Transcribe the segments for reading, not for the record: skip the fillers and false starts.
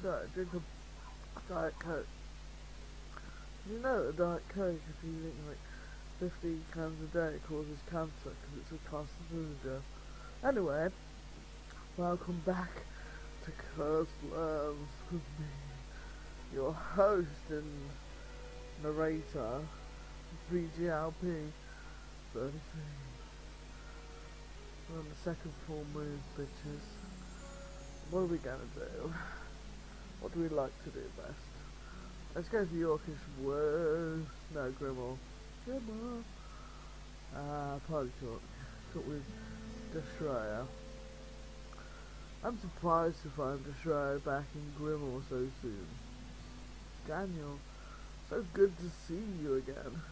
No, drink a Diet Coke. You know a Diet Coke, if you drink like 15 cans a day, causes cancer because it's a carcinogen. Anyway, welcome back to Cursed Worms with me, your host and narrator, VGLP 33. We're on the second full moon, bitches. What are we gonna do? What do we like to do best? Let's go to Yorkish Whoa. No, Grimmel. Grimmel. Party talk. Talk with Destroyer. I'm surprised to find Destroyer back in Grimmel so soon. Daniel, so good to see you again.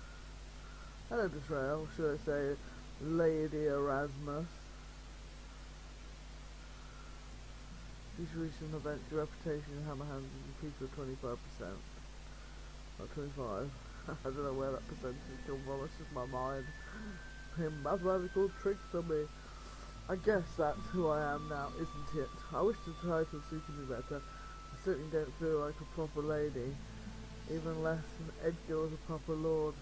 Hello, Destroyer. Or should I say, Lady Erasmus? You should reach an event. Your reputation in Hammerhand is increased by 25%. Not 25. I don't know where that percentage come from. It's just my mind playing mathematical tricks on me. I guess that's who I am now, isn't it? I wish the title suited me better. I certainly don't feel like a proper lady, even less than Edgar was a proper lord.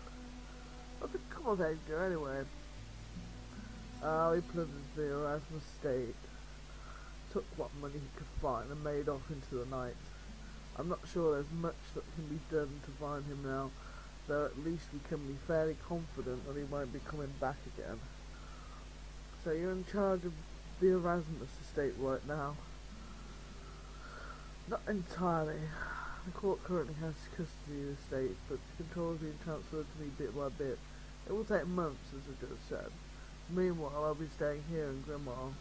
What's the call of Edgar anyway? He plundered the Erasmus estate, took what money he could find and made off into the night. I'm not sure there's much that can be done to find him now, though at least we can be fairly confident that he won't be coming back again. So you're in charge of the Erasmus estate right now? Not entirely. The court currently has custody of the estate, but the control is being transferred to me bit by bit. It will take months, as I just said. Meanwhile, I'll be staying here in Grimmauld.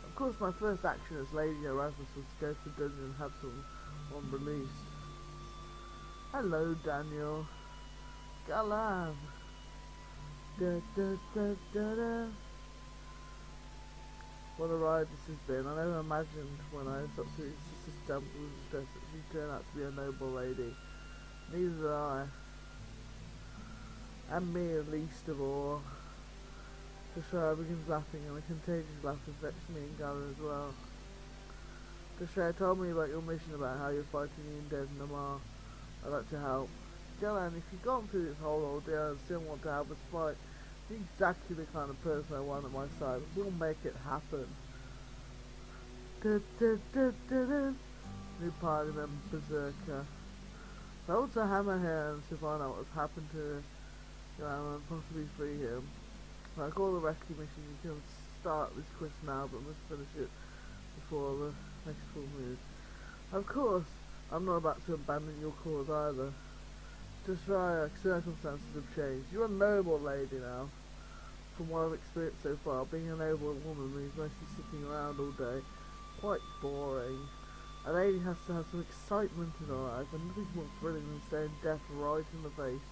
Of course, my first action as Lady Erasmus was to go to the dungeon and have someone released. Hello, Daniel. Galan. Da da da da da. What a ride this has been. I never imagined when I thought Sister Stamp was that she'd turn out to be a noble lady. Neither did I. And me, least of all. Destroyer begins laughing, and a contagious laugh affects me and Galan as well. Destroyer told me about your mission, about how you're fighting the undead and Namar. I'd like to help. Galan, if you've gone through this whole ordeal and still want to help us fight, you're exactly the kind of person I want at my side. We'll make it happen. Da, da, da, da, da. New party member Berserker. I also hammer hands to find out what's happened to Galan and possibly free him. Like all the rescue missions, you can start this quest now, but must finish it before the next full moon. Of course, I'm not about to abandon your cause either. Just right, circumstances have changed. You're a noble lady now. From what I've experienced so far, being a noble woman means mostly sitting around all day. Quite boring. A lady has to have some excitement in her life, and nothing's more thrilling than staring death right in the face.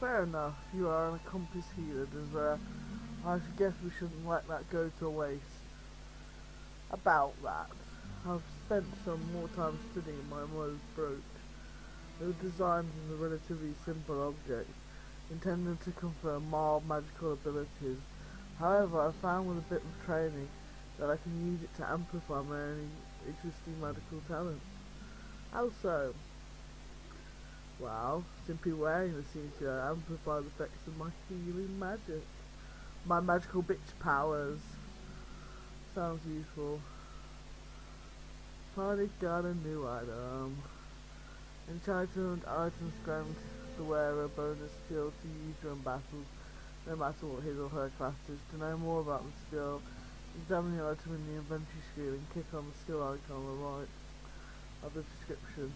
Fair enough, you are an accomplished healer, Desire. I guess we shouldn't let that go to waste. About that, I've spent some more time studying my mother's brooch. They were designed as a relatively simple object, intended to confer mild magical abilities. However, I found with a bit of training that I can use it to amplify my own existing magical talents. How so? Well, simply wearing the seems to amplify the effects of my healing magic. My magical bitch powers. Sounds useful. Finally got a new item. Enchanted items grant the wearer bonus skill to use during battles, no matter what his or her class is. To know more about the skill, examine the item in the inventory screen and click on the skill icon on the right of the description.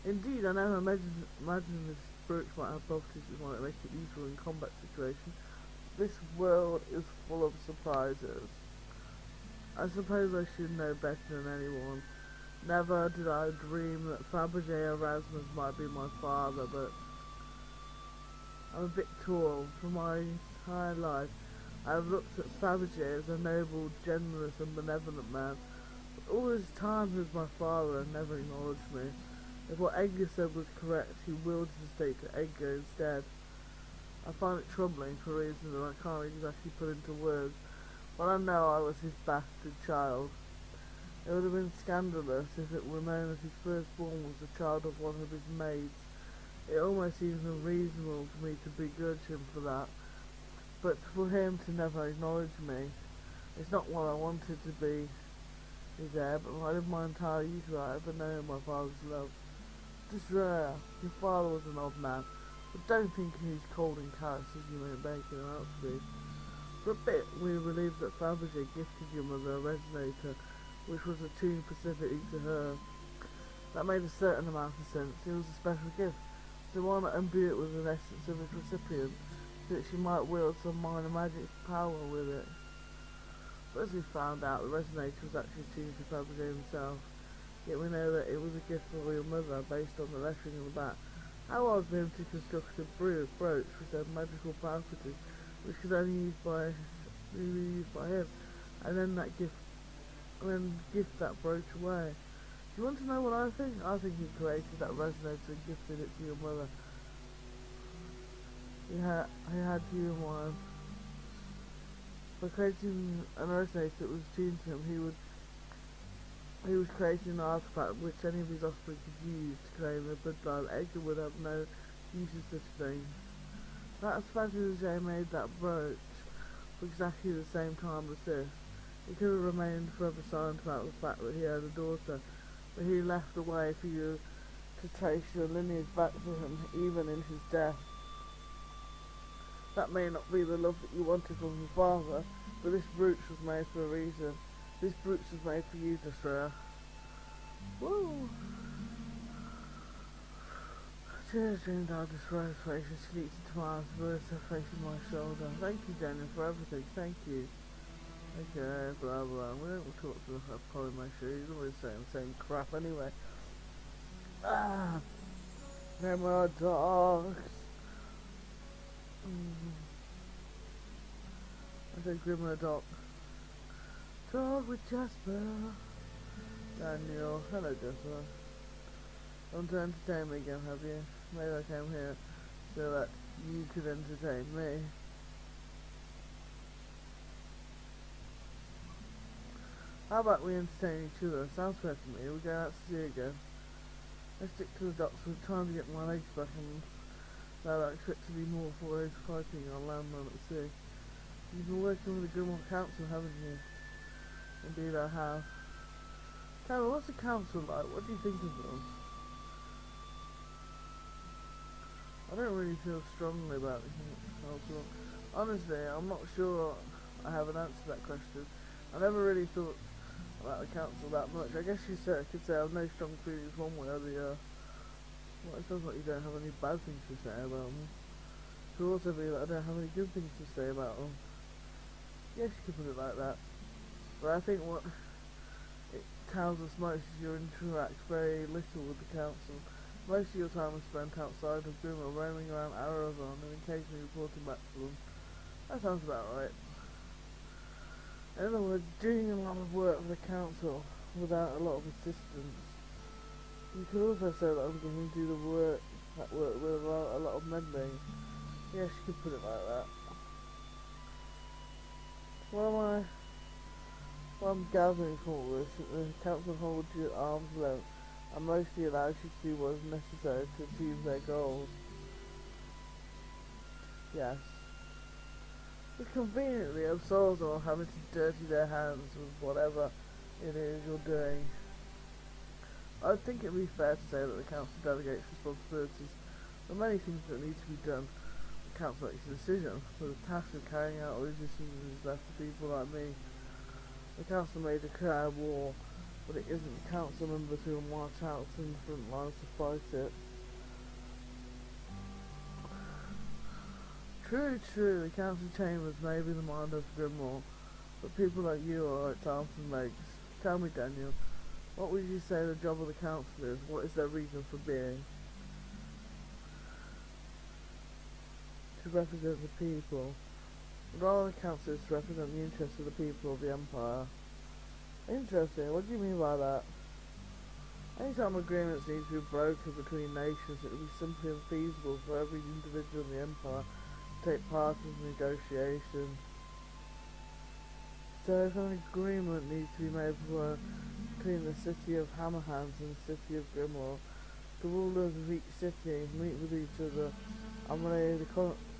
Indeed, I never imagined this brooch might have properties that might make it useful in combat situations. This world is full of surprises. I suppose I should know better than anyone. Never did I dream that Fabergé Erasmus might be my father, but I'm a bit tall. For my entire life, I have looked at Fabergé as a noble, generous and benevolent man. But all this time he was my father and never acknowledged me. If what Edgar said was correct, he willed his estate to Edgar instead. I find it troubling for reasons that I can't exactly put into words. But I know I was his bastard child. It would have been scandalous if it were known that his firstborn was the child of one of his maids. It almost seems unreasonable for me to begrudge him for that, but for him to never acknowledge me, it's not what I wanted to be his heir, but I lived my entire youth without ever knowing my father's love. Just rare, your father was an odd man, but don't think he's cold in character as you may make him out to be. For a bit, we were relieved that Fabergé gifted your mother a resonator, which was attuned specifically to her. That made a certain amount of sense. It was a special gift, so why not imbue it with an essence of its recipient, so that she might wield some minor magic power with it. But as we found out, the resonator was actually attuned to Fabergé himself, yet we know that it was a gift for your mother based on the lettering on the back. How odd for him to construct a brooch which had magical properties, which could only be used by him, and then gift that brooch away. Do you want to know what I think? I think he created that resonator and gifted it to your mother. He had you in mind. By creating a resonator that was tuned to him, he was creating an artifact which any of his offspring could use to claim their bloodline. Edgar would have no use of such a thing. That's Fabergé made that brooch for exactly the same time as this. He could have remained forever silent about the fact that he had a daughter, but he left a way for you to trace your lineage back to him, even in his death. That may not be the love that you wanted from your father, but this brooch was made for a reason. This brooch was made for you, Desrea. Woo! Tears streamed out Desrea's face as she leaped to my arms, burst her face on my shoulder. Thank you, Daniel, for everything. Thank you. Okay, blah blah. We don't talk to her pulling my shoes. He's always saying the same crap anyway. Ah! They're my dogs. I said Grimmer Doc. Talk with Jasper. Daniel. Hello, Jasper. Want to entertain me again, have you? Maybe I came here so that you could entertain me. How about we entertain each other? Sounds fair to me. We're going out to sea again. Let's stick to the docks. We're trying to get my legs back and that I expect to be more for fighting on land than at sea. You've been working with the Grimmauld Council, haven't you? Indeed I have. Carol, what's the council like? What do you think of them? I don't really feel strongly about the council. Honestly, I'm not sure I have an answer to that question. I never really thought about the council that much. I guess you could say I have no strong feelings one way or the other. Well, it sounds like you don't have any bad things to say about them. It could also be that I don't have any good things to say about them. Yes, you could put it like that. But I think what it tells us most is you interact very little with the council. Most of your time is spent outside of Grimmauld, roaming around Aragorn and occasionally reporting back to them. That sounds about right. In other words, doing a lot of work for the council without a lot of assistance. You could also say that I'm going to do the work with a lot of mending. Yes, you could put it like that. What I'm gathering from this is that the council holds you at arm's length and mostly allows you to do what is necessary to achieve their goals. Yes. It conveniently absolves them of having to dirty their hands with whatever it is you're doing. I think it would be fair to say that the council delegates responsibilities for many things that need to be done. The council makes a decision, but the task of carrying out all these decisions is left to people like me. The council may declare war, but it isn't the council members who will march out to the front lines to fight it. True, the council chambers may be the mind of Grimmauld, but people like you are its arms and legs. Tell me, Daniel, what would you say the job of the council is? What is their reason for being? To represent the people. The role of the council is to represent the interests of the people of the Empire. Interesting, what do you mean by that? Anytime agreements need to be broken between nations, it would be simply unfeasible for every individual in the Empire to take part in the negotiation. So if an agreement needs to be made between the city of Hammerhands and the city of Grimmauld, the rulers of each city meet with each other and relay the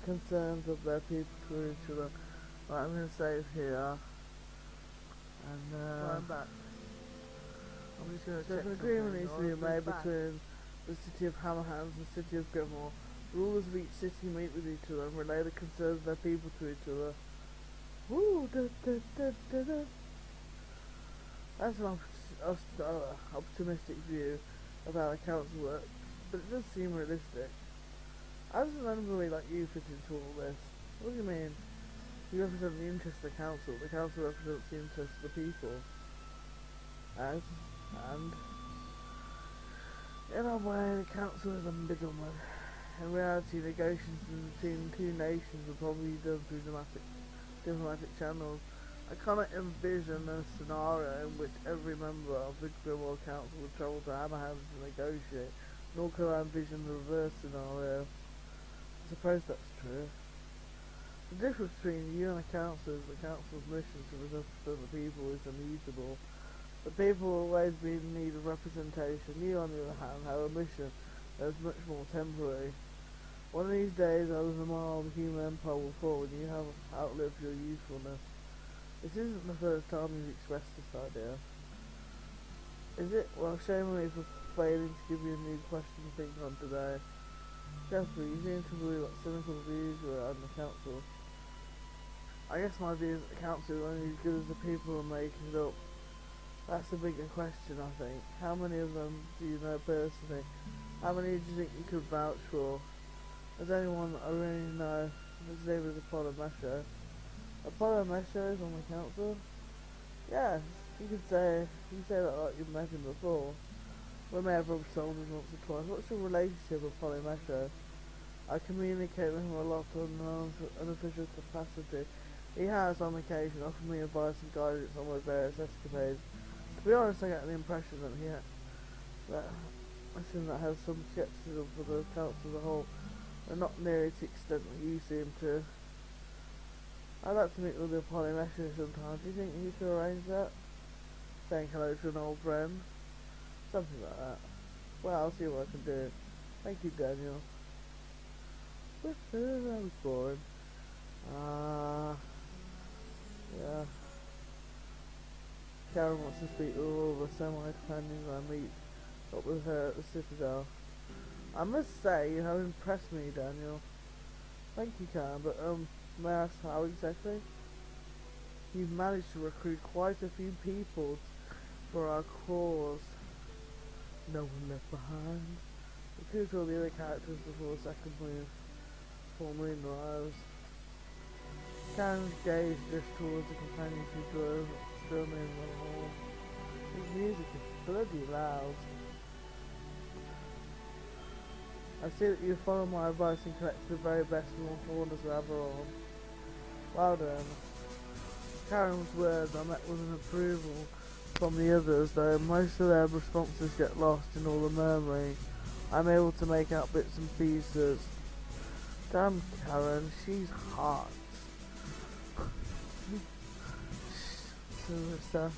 concerns of their people to each other. Right, I'm going to save here. And I'm back. I'm just going to so check if an agreement something. needs to be I'll made back. between the city of Hammerhands and the city of Grimmauld, rulers of each city meet with each other and relay the concerns of their people to each other. Woo! Da, da, da, da, da. That's an optimistic view of how the council works, but it does seem realistic. How does an envoy like you fit into all this? What do you mean? You represent the interests of the council represents the interests of the people. And in a way, the council is a middleman. In reality, negotiations between two nations are probably done through diplomatic channels. I cannot envision a scenario in which every member of the Grimmauld Council would travel to Hammerhands to negotiate, nor can I envision the reverse scenario. I suppose that's true. The difference between you and the council is the council's mission to represent the people is immutable. The people will always be in need of representation. You, on the other hand, have a mission that is much more temporary. One of these days, as the moral of the human empire will fall, and you have outlived your usefulness. This isn't the first time you've expressed this idea. Is it? Well, shame on me for failing to give you a new question to think on today. Jasper, you seem to believe what cynical views you are on the council. I guess my view is that the council is only as good as the people who make it up. That's the bigger question, I think. How many of them do you know personally? How many do you think you could vouch for? There's only one that I really know. His name is Apollo Mesho. Apollo Mesho is on the council? Yes, you could say that like you've met him before. We may have rubbed shoulders once or twice. What's your relationship with Apollo Mesho? I communicate with him a lot on an unofficial capacity. He has, on occasion, offered me advice and guidance on my various escapades. To be honest, I get the impression that has some scepticism for the council as a whole, but not nearly to the extent that you seem to. I'd like to meet with the Apollo Mesho sometime. Do you think you could arrange that? Saying hello to an old friend? Something like that. Well, I'll see what I can do. Thank you, Daniel. That was boring. Yeah. Karen wants to speak with all the semi-companions I meet up with her at the Citadel. I must say, you have impressed me, Daniel. Thank you, Karen, but may I ask how exactly? You've managed to recruit quite a few people for our cause. No one left behind. Recruit all the other characters before the second move formally arrives. Karen's gaze drifts towards the companions who drove in the hall. His music is bloody loud. I see that you followed my advice and collected the very best from all corners of Avalon. Well done. Karen's words are met with an approval from the others, though most of their responses get lost in all the murmuring. I'm able to make out bits and pieces. Damn Karen, she's hot. Sarissa.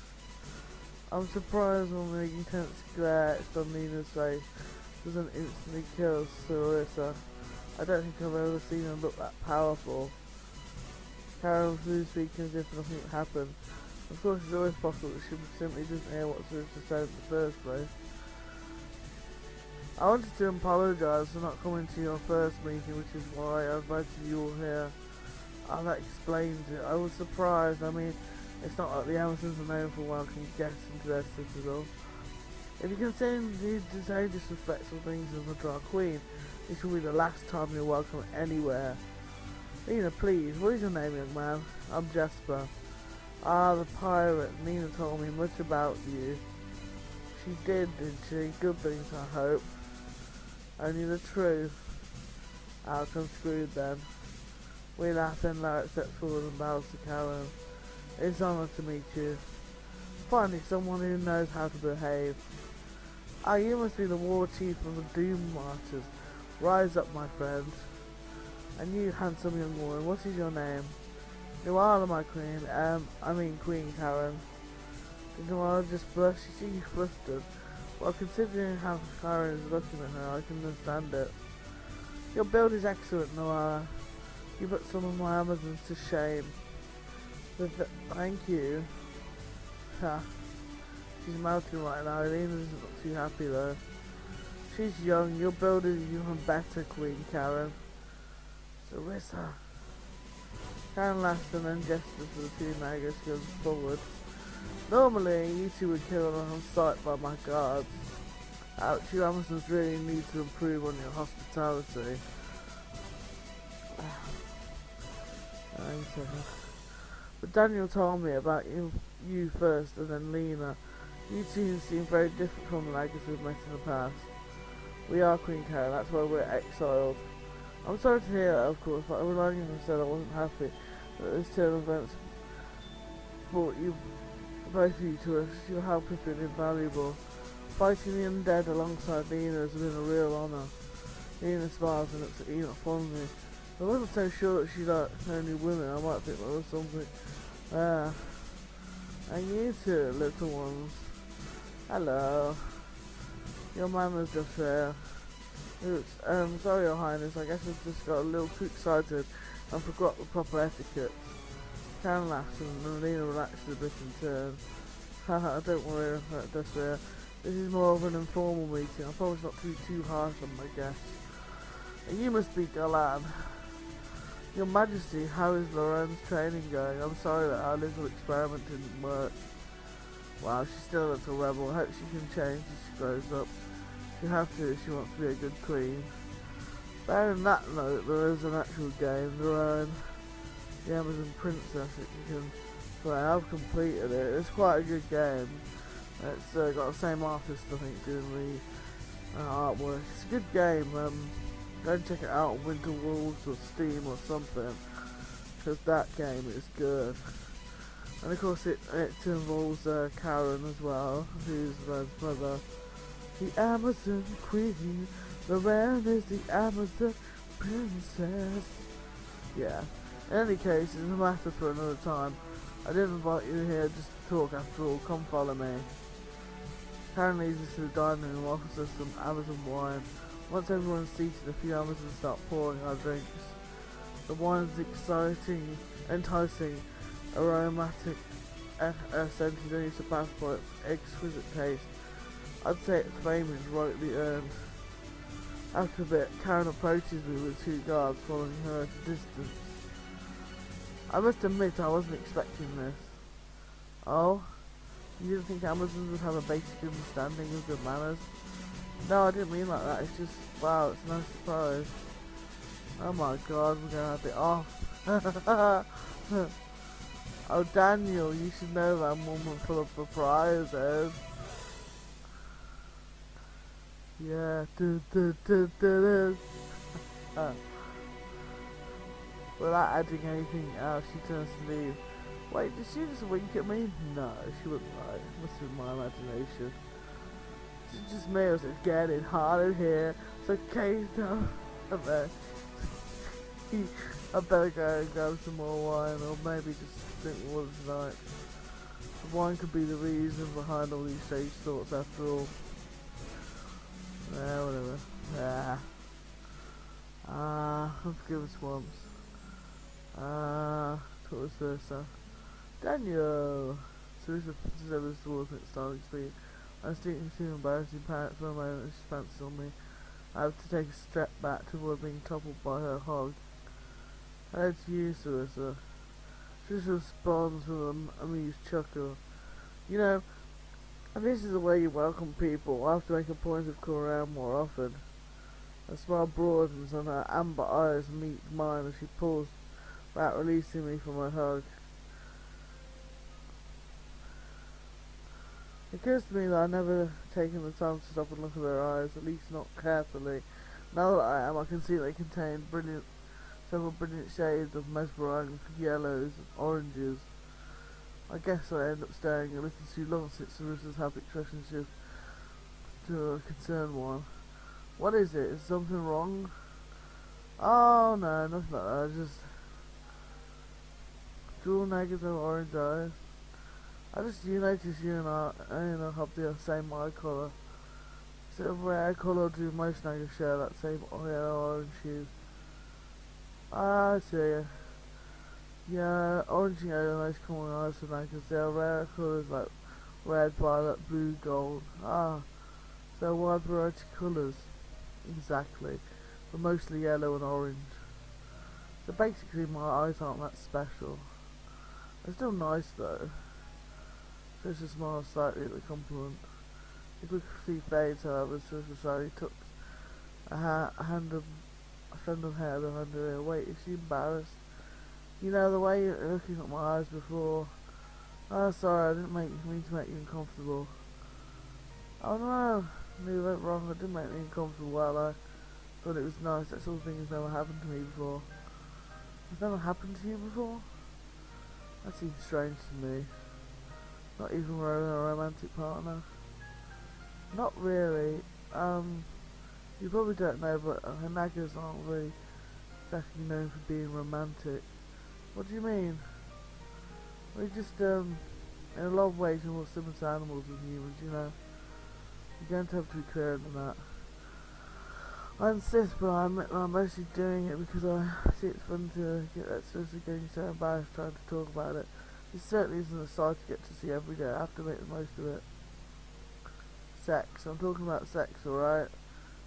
I'm surprised when the intense glare etched on Nina's face doesn't instantly kill Sarissa. I don't think I've ever seen her look that powerful. Karen flew speaking as if nothing had happened. Of course, it's always possible that she simply didn't hear what Sarissa said in the first place. I wanted to apologise for not coming to your first meeting, which is why I invited you all here. That explains it. I was surprised. I mean, it's not like the Amazons are known for welcoming guests into their citadel. If you continue to say disrespectful things of the Dark Queen, this will be the last time you're welcome anywhere. Nina, please, what is your name, young man? I'm Jasper. Ah, the pirate. Nina told me much about you. She did she? Good things, I hope. Only the truth. Out unscrewed then. We laughed and Larry stepped forward and bowed to Karen. It's an honour to meet you. Finally, someone who knows how to behave. Ah, you must be the war chief of the Doom Marchers. Rise up, my friend. And you, handsome young woman, what is your name? You are my queen, I mean Queen Karen. Did Noir just blush? She flustered. Well, considering how Karen is looking at her, I can understand it. Your build is excellent, Noir. You put some of my Amazons to shame. Thank you. Ha. She's melting right now. Elena doesn't look too happy though. She's young. Your build is even better, Queen Karen. Sarissa. Karen laughed and then gestured to the two naggers going forward. Normally, you two would kill her on sight by my guards. Ouch, you Amazons really need to improve on your hospitality. But Daniel told me about you first and then Lena. You two seem very different from the naggers we've met in the past. We are Queen Karen, that's why we're exiled. I'm sorry to hear that, of course, but I would argue and said I wasn't happy that this turn of events brought you both of you to us. Your help has been invaluable. Fighting the undead alongside Lena has been a real honour. Lena smiles and looks at Enoch fondly. I wasn't so sure that she liked only women. I might think there was something there. And you two, little ones. Hello. Your manners just there. Oops, sorry, Your Highness. I guess I just got a little too excited and forgot the proper etiquette. Karen laughs and Lena relaxes a bit in turn. Haha, don't worry about this there. This is more of an informal meeting. I promise not to be too harsh on my guests. And you must be Galan. Your Majesty, how is Loren's training going? I'm sorry that our little experiment didn't work. Wow, she's still a little rebel. I hope she can change as she grows up. She'll have to if she wants to be a good queen. Bearing that note, there is an actual game, Loren, the Amazon Princess, that you can play. I've completed it. It's quite a good game. It's got the same artist, I think, doing the artwork. It's a good game. Go and check it out on Winter Wolves or Steam or something, because that game is good. And of course it involves Karen as well, who's Ren's mother. The Amazon Queen, Loren is the Amazon Princess. Yeah. In any case, it's a matter for another time. I didn't invite you here just to talk after all. Come follow me. Karen leads us to the dining room and offers us some Amazon wine. Once everyone's seated, a few Amazons start pouring our drinks. The wine is exciting, enticing, aromatic, scented, and surpassed by its exquisite taste. I'd say its fame is rightly earned. After a bit, Karen approaches me with two guards following her at a distance. I must admit I wasn't expecting this. Oh? You didn't think Amazons would have a basic understanding of good manners? No, I didn't mean like that. It's just, wow, it's a nice surprise. Oh my god, we're gonna have it off. Oh, Daniel, you should know that I'm woman full of surprises. Yeah, Without adding anything else, she turns to leave. Wait, did she just wink at me? No, she wouldn't lie. It must have been my imagination. It's just me. It's getting hot in here. It's okay now. I better go and grab some more wine, or maybe just drink water tonight. The wine could be the reason behind all these strange thoughts after all. Yeah, whatever. Yeah. I'm forgiven swamps. Towards Sarissa. Daniel! Sarissa pushes towards me at starting speed. I was thinking too embarrassing panic for a moment and she fancies on me. I have to take a step back to avoid being toppled by her hog. Hello to you, Sarissa. Sarissa responds with an amused chuckle. You know, and this is the way you welcome people. I have to make a point of calling around more often. Her smile broadens and her amber eyes meet mine as she pulls back, releasing me from her hug. It occurs to me that I've never taken the time to stop and look at her eyes, at least not carefully. Now that I am, I can see they contain several brilliant shades of mesmerizing yellows and oranges. I guess I end up staring a little too long since Sarissa's happy expression shift to a concerned one. What is it? Is something wrong? Oh no, nothing like that. Do all Nagas have orange eyes? I just you notice you and I have the same eye colour. So rare colour do most Nagas share that same yellow orange hue? Ah, I see. Yeah, orange and yellow are the most common eyes for Nagas. They are rare colours like red, violet, blue, gold. Ah, so a wide variety of colours. Exactly. But mostly yellow and orange. So basically my eyes aren't that special. They're still nice though. Just a smile slightly at the compliment. The quick few fades, however, social society took a strand of hair behind her ear. Wait, is she embarrassed? You know, the way you're looking at my eyes before. Oh, sorry, I didn't mean to make you uncomfortable. Oh no, I knew that wrong. It didn't make me uncomfortable. Well, I thought it was nice. That sort of thing has never happened to me before. Has never happened to you before? That seems strange to me. Not even a romantic partner. Not really. You probably don't know, but Nagas aren't really exactly known for being romantic. What do you mean? We just, in a lot of ways, we're more similar to animals than humans, you know. You're going to have to be clearer than that. I insist, but I admit that I'm mostly doing it because I see it's fun to get that seriously getting so embarrassed trying to talk about it. This certainly isn't a sight to get to see every day. I have to make the most of it. Sex. I'm talking about sex, alright?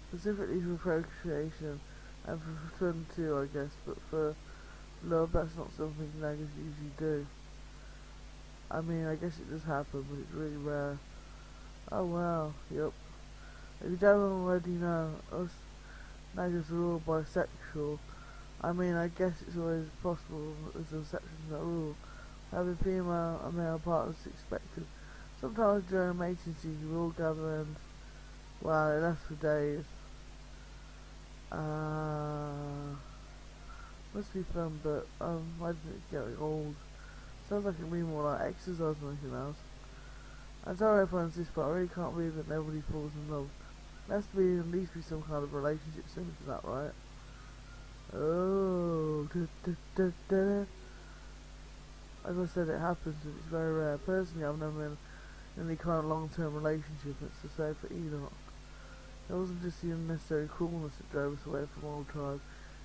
Specifically for procreation and for fun too, I guess, but for love, that's not something Nagas usually do. I mean, I guess it does happen, but it's really rare. Oh wow, yep. If you don't already know, us Nagas are all bisexual. I mean, I guess it's always possible that there's exceptions to that rule. Having female and male partners is expected. Sometimes during mating season we all gather and, well, it lasts for days. Must be fun, but why doesn't it get old? Sounds like it'd be more like exercise than anything else. I'm sorry if I insist, but I really can't believe that nobody falls in love. There has to be at least be some kind of relationship similar to that, right? Oh, as I said, it happens, and it's very rare. Personally, I've never been in any kind of long-term relationship. It's the same for Enoch. It wasn't just the unnecessary coolness that drove us away from old tribe.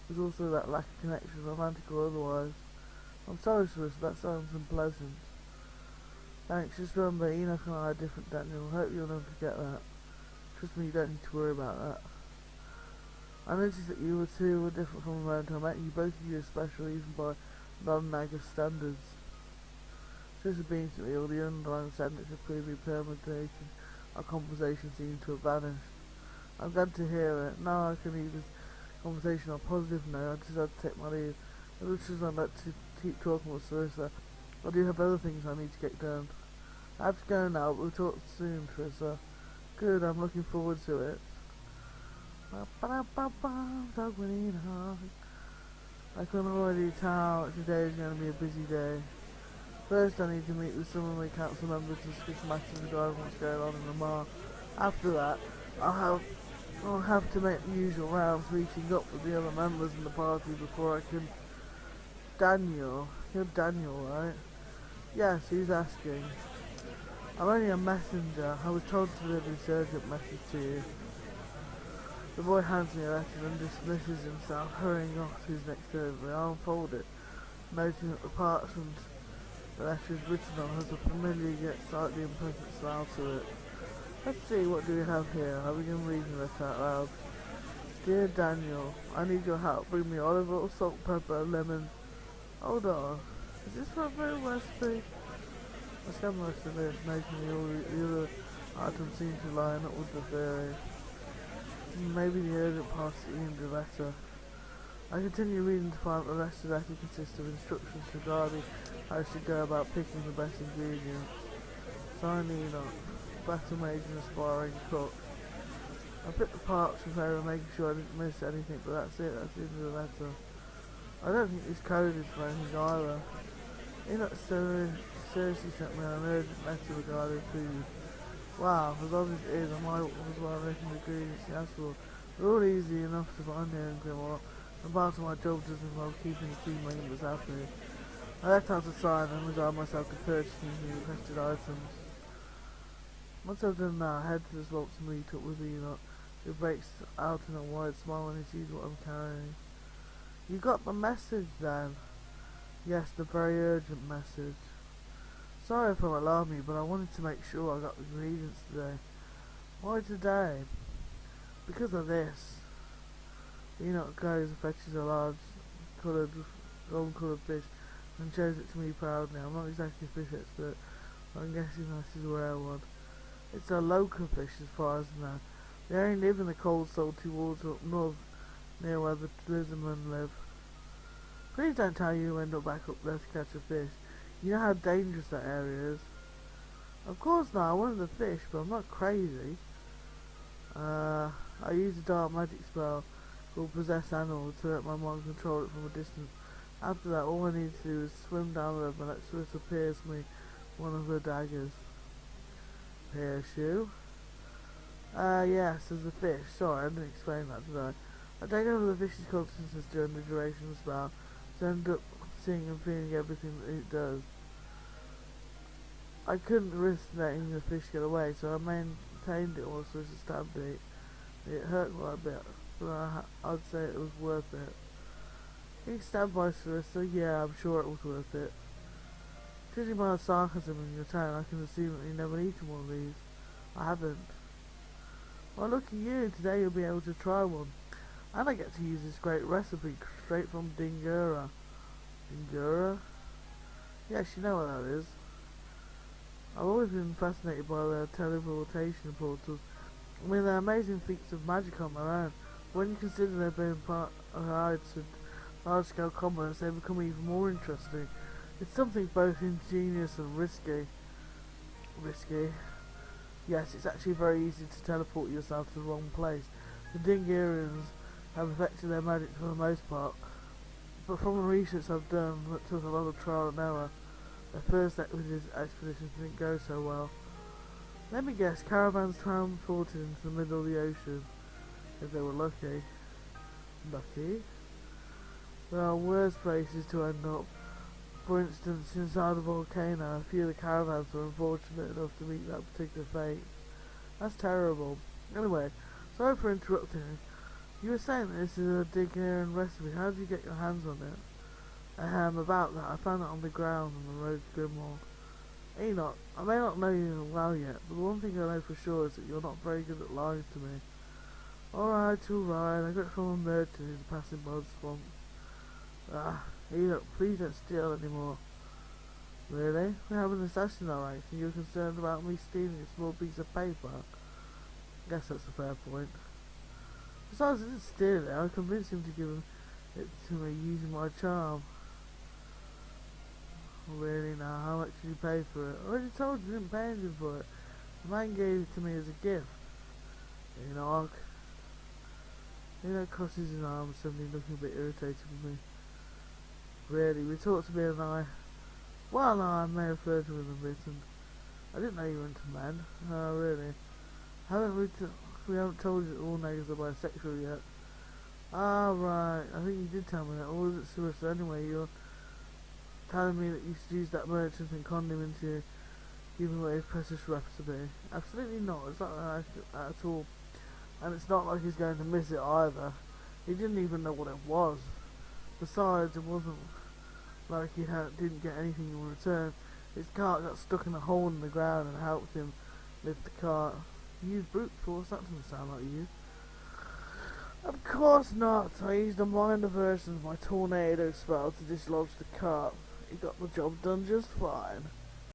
It was also that lack of connection, romantic or otherwise. I'm sorry, Swiss, that sounds unpleasant. Thanks, just remember, Enoch and I are different, Daniel. I hope you'll never forget that. Trust me, you don't need to worry about that. I noticed that you two were different from the moment I met you. Both of you are special, even by non-Naga standards. Just it means to me all the underlying sentiments have clearly permeated. Our conversation seems to have vanished. I'm glad to hear it. Now I can leave this conversation on a positive note. I just had to take my leave. As much as I'd like to keep talking with Sarissa, I do have other things I need to get done. I have to go now, but we'll talk soon, Trissa. Good, I'm looking forward to it. I can already tell today is going to be a busy day. First I need to meet with some of my council members to discuss matters regarding what's going on in Lamar. After that, I'll have to make the usual rounds, meeting up with the other members in the party before I can... Daniel? You're Daniel, right? Yes, who's asking? I'm only a messenger. I was told to deliver this urgent message to you. The boy hands me a letter and dismisses himself, hurrying off to his next delivery. I unfold it, noting that the parchment the letter is written on has a familiar yet slightly unpleasant smile to it. Let's see, what do we have here? I begin reading the letter out loud. Dear Daniel, I need your help. Bring me olive oil, salt, pepper, lemon. Hold on. Is this my very recipe? I scanned most of this, noting the other items seem to line up with the theory. Maybe the urgent part in the letter. I continue reading to find that the rest of the letter consists of instructions regarding how I should go about picking the best ingredients. Signed Enoch, battle mage and aspiring cook. I picked the parts with her, making sure I didn't miss anything, but that's it, that's the end of the letter. I don't think this code is for anything either. Enoch seriously sent me an urgent letter regarding food. Wow, as obvious as it is, I might as well making the ingredients he asked for. They're all easy enough to find here in Grimwald, and part of my job does involve keeping the team members happy. I left out a sign and resigned myself to purchasing the requested items. Once I've done that, I head to the vault to meet up with Enoch, who breaks out in a wide smile when he sees what I'm carrying. You got the message then? Yes, the very urgent message. Sorry if I'm alarming you, but I wanted to make sure I got the ingredients today. Why today? Because of this. Enoch goes and fetches a large golden coloured fish and shows it to me proudly. I'm not exactly a fish expert, but I'm guessing this is a rare one. It's a local fish as far as I know. They only live in the cold salty water up north near where the lizardmen live. Please don't tell you you end up back up there to catch a fish. You know how dangerous that area is. Of course not, I wanted the fish, but I'm not crazy. I use a dark magic spell called Possess Animal to let my mind control it from a distance. After that, all I need to do is swim down the river and let Sarissa pierce me one of her daggers. Pierce you? Yes, there's a fish. Sorry, I didn't explain that, did I? I take over the fish's consciousness during the duration of the spell, so I end up seeing and feeling everything that it does. I couldn't risk letting the fish get away, so I maintained it while Sarissa stabbed it. It hurt quite a bit, but I'd say it was worth it. Being stabbed by Sarissa, yeah, I'm sure it was worth it. Judging by the sarcasm in your tone, I can assume that you've never eaten one of these. I haven't. Well, look at you, today you'll be able to try one. And I get to use this great recipe straight from Dingura. Dingura? Yes, you know what that is. I've always been fascinated by their teleportation portals. I mean, they're amazing feats of magic on their own. But when you consider they're being applied to large-scale commerce, they become even more interesting. It's something both ingenious and risky. Risky? Yes, it's actually very easy to teleport yourself to the wrong place. The Dingurians have affected their magic for the most part, but from the research I've done that took a lot of trial and error, their first expedition didn't go so well. Let me guess, caravans transported into the middle of the ocean, if they were lucky. Lucky? There are worse places to end up. For instance, inside a volcano, a few of the caravans were unfortunate enough to meet that particular fate. That's terrible. Anyway, sorry for interrupting you. You were saying that this is a Dingurian recipe. How did you get your hands on it? About that, I found it on the ground on the road to Grimwald. Enoch, I may not know you well yet, but the one thing I know for sure is that you're not very good at lying to me. Alright, I got it from a merchant who's passing by the swamp. Enoch, please don't steal anymore. Really? We have an assassin alright, and you're concerned about me stealing a small piece of paper? Guess that's a fair point. Besides, I didn't steal it, I convinced him to give it to me using my charm. Really now, how much did you pay for it? I already told you, I didn't pay anything for it. The man gave it to me as a gift. Enoch crosses his arms, suddenly looking a bit irritated with me. Really, we talked to me and I... Well, no, I may have flirted with him a bit, and I didn't know you were into men. Oh, really? We haven't told you that all niggas are bisexual yet. Ah, right, I think you did tell me that. Or was it Sarissa anyway? You're telling me that you seduced that merchant and conned him into giving away his precious recipe. Absolutely not, it's not like that at all. And it's not like he's going to miss it either. He didn't even know what it was. Besides, it wasn't like he didn't get anything in return. His cart got stuck in a hole in the ground and helped him lift the cart. You used brute force? That doesn't sound like you. Of course not. I used a minor version of my tornado spell to dislodge the cart. He got the job done just fine.